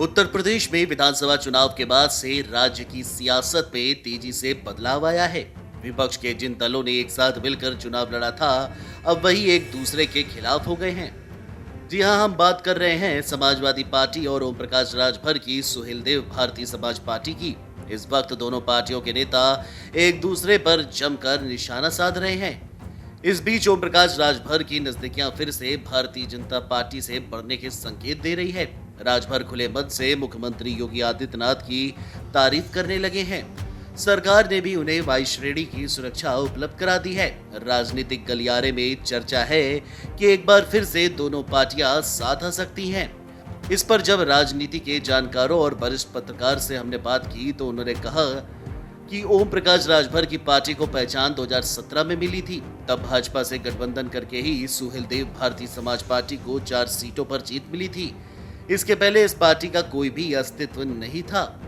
उत्तर प्रदेश में विधानसभा चुनाव के बाद से राज्य की सियासत में तेजी से बदलाव आया है। विपक्ष के जिन दलों ने एक साथ मिलकर चुनाव लड़ा था, अब वही एक दूसरे के खिलाफ हो गए हैं। जी हां, हम बात कर रहे हैं समाजवादी पार्टी और ओम प्रकाश राजभर की सुहेलदेव भारतीय समाज पार्टी की। इस वक्त दोनों पार्टियों के नेता एक दूसरे पर जमकर निशाना साध रहे हैं। इस बीच ओम प्रकाश राजभर की नजदीकियां फिर से भारतीय जनता पार्टी से बढ़ने के संकेत दे रही है। राजभर खुले मन से मुख्यमंत्री योगी आदित्यनाथ की तारीफ करने लगे हैं। सरकार ने भी उन्हें वायु श्रेणी की सुरक्षा उपलब्ध करा दी है। राजनीतिक गलियारे में चर्चा है कि एक बार फिर से दोनों पार्टियां साथ आ सकती हैं। इस पर जब राजनीति के जानकारों और वरिष्ठ पत्रकार से हमने बात की तो उन्होंने कहा कि ओम प्रकाश राजभर की पार्टी को पहचान 2017 में मिली थी। तब भाजपा से गठबंधन करके ही सुहेलदेव भारतीय समाज पार्टी को 4 सीटों पर जीत मिली थी। इसके पहले इस पार्टी का कोई भी अस्तित्व नहीं था।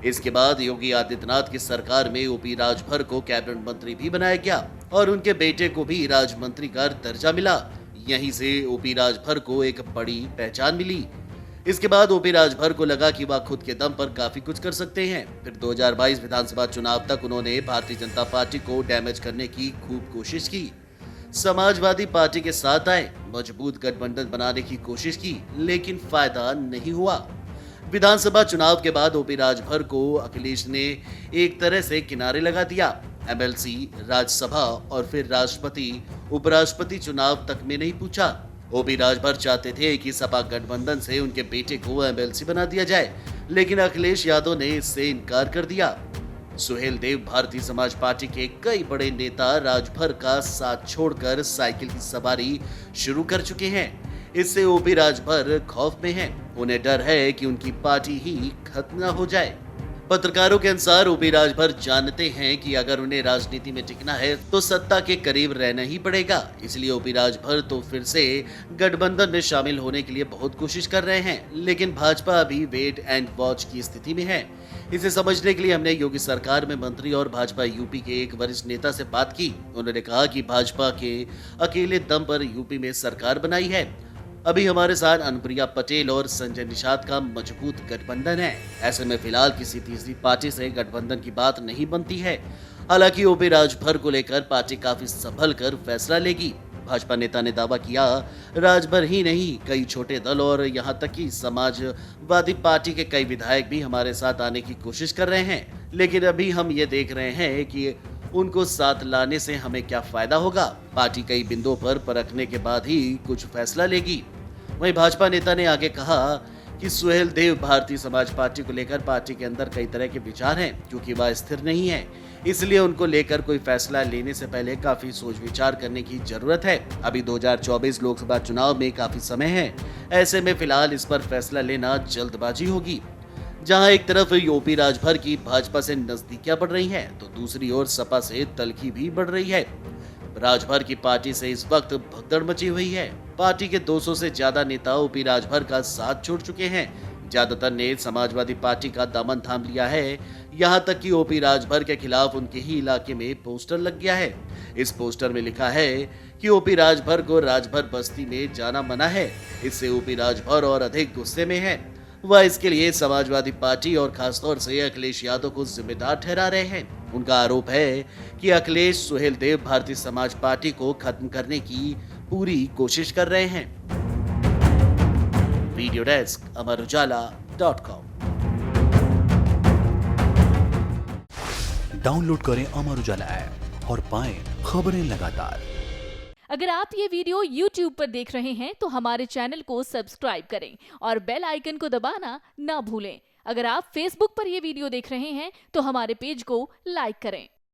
इसके बाद योगी आदित्यनाथ की सरकार में ओपी राजभर को कैबिनेट मंत्री भी बनाया गया और उनके बेटे को भी राज्य मंत्री का दर्जा मिला। यहीं से ओपी राजभर को एक बड़ी पहचान मिली। इसके बाद ओपी राजभर को लगा कि वह खुद के दम पर काफी कुछ कर सकते हैं। फिर 2022 विधानसभा चुनाव तक उन्होंने भारतीय जनता पार्टी को डैमेज करने की खूब कोशिश की। समाजवादी पार्टी के साथ आए, मजबूत गठबंधन बनाने की कोशिश की, लेकिन फायदा नहीं हुआ। विधानसभा चुनाव के बाद ओपी राजभर को अखिलेश ने एक तरह से किनारे लगा दिया। एमएलसी, राज्यसभा और फिर राष्ट्रपति उपराष्ट्रपति चुनाव तक में नहीं पूछा। ओपी राजभर चाहते थे कि सपा गठबंधन से उनके बेटे को एमएलसी बना दिया जाए, लेकिन अखिलेश यादव ने इससे इनकार कर दिया। सुहेलदेव भारतीय समाज पार्टी के कई बड़े नेता राजभर का साथ छोड़कर साइकिल की सवारी शुरू कर चुके हैं। इससे ओपी राजभर खौफ में हैं। उन्हें डर है कि उनकी पार्टी ही खत्म न हो जाए। पत्रकारों के अनुसार ओपी राजभर जानते हैं कि अगर उन्हें राजनीति में टिकना है तो सत्ता के करीब रहना ही पड़ेगा। इसलिए ओपी राजभर तो फिर से गठबंधन में शामिल होने के लिए बहुत कोशिश कर रहे हैं, लेकिन भाजपा अभी वेट एंड वॉच की स्थिति में है। इसे समझने के लिए हमने योगी सरकार में मंत्री और भाजपा यूपी के एक वरिष्ठ नेता से बात की। उन्होंने कहा कि भाजपा के अकेले दम पर यूपी में सरकार बनाई है। अभी हमारे साथ अनुप्रिया पटेल और संजय निषाद का मजबूत गठबंधन है। ऐसे में फिलहाल किसी तीसरी पार्टी से गठबंधन की बात नहीं बनती है। हालांकि ओपी राजभर को लेकर पार्टी काफी संभल कर फैसला लेगी। भाजपा नेता ने दावा किया, राजभर ही नहीं, कई छोटे दल और यहां तक कि समाजवादी पार्टी के कई विधायक भी हमारे साथ आने की कोशिश कर रहे हैं, लेकिन अभी हम ये देख रहे हैं कि उनको साथ लाने से हमें क्या फायदा होगा। पार्टी कई बिंदुओं पर परखने के बाद ही कुछ फैसला लेगी। वहीं भाजपा नेता ने आगे कहा कि सुहेलदेव भारतीय समाज पार्टी को लेकर पार्टी के अंदर कई तरह के विचार हैं, क्योंकि वह स्थिर नहीं है। इसलिए उनको लेकर कोई फैसला लेने से पहले काफी सोच विचार करने की जरूरत है। अभी 2024 लोकसभा चुनाव में काफी समय है। ऐसे में फिलहाल इस पर फैसला लेना जल्दबाजी होगी। जहां एक तरफ ओपी राजभर की भाजपा से नजदीकियां बढ़ रही हैं, तो दूसरी ओर सपा से तलखी भी बढ़ रही है। राजभर की पार्टी से इस वक्त भगदड़ मची हुई है। पार्टी के 200 से ज्यादा नेता ओपी राजभर का साथ छोड़ चुके हैं। ज्यादातर ने समाजवादी पार्टी का दामन थाम लिया है। यहां तक कि ओपी राजभर के खिलाफ उनके ही इलाके में पोस्टर लग गया है। इस पोस्टर में लिखा है कि ओपी राजभर को राजभर बस्ती में जाना मना है। इससे ओपी राजभर और अधिक गुस्से में है। वह इसके लिए समाजवादी पार्टी और खासतौर से अखिलेश यादव को जिम्मेदार ठहरा रहे हैं। उनका आरोप है कि अखिलेश सुहेलदेव भारतीय समाज पार्टी को खत्म करने की पूरी कोशिश कर रहे हैं। Video desk amarujala.com। डाउनलोड करें अमर उजाला ऐप और पाएं खबरें लगातार। अगर आप ये वीडियो YouTube पर देख रहे हैं तो हमारे चैनल को सब्सक्राइब करें और बेल आइकन को दबाना ना भूलें। अगर आप Facebook पर ये वीडियो देख रहे हैं तो हमारे पेज को लाइक करें।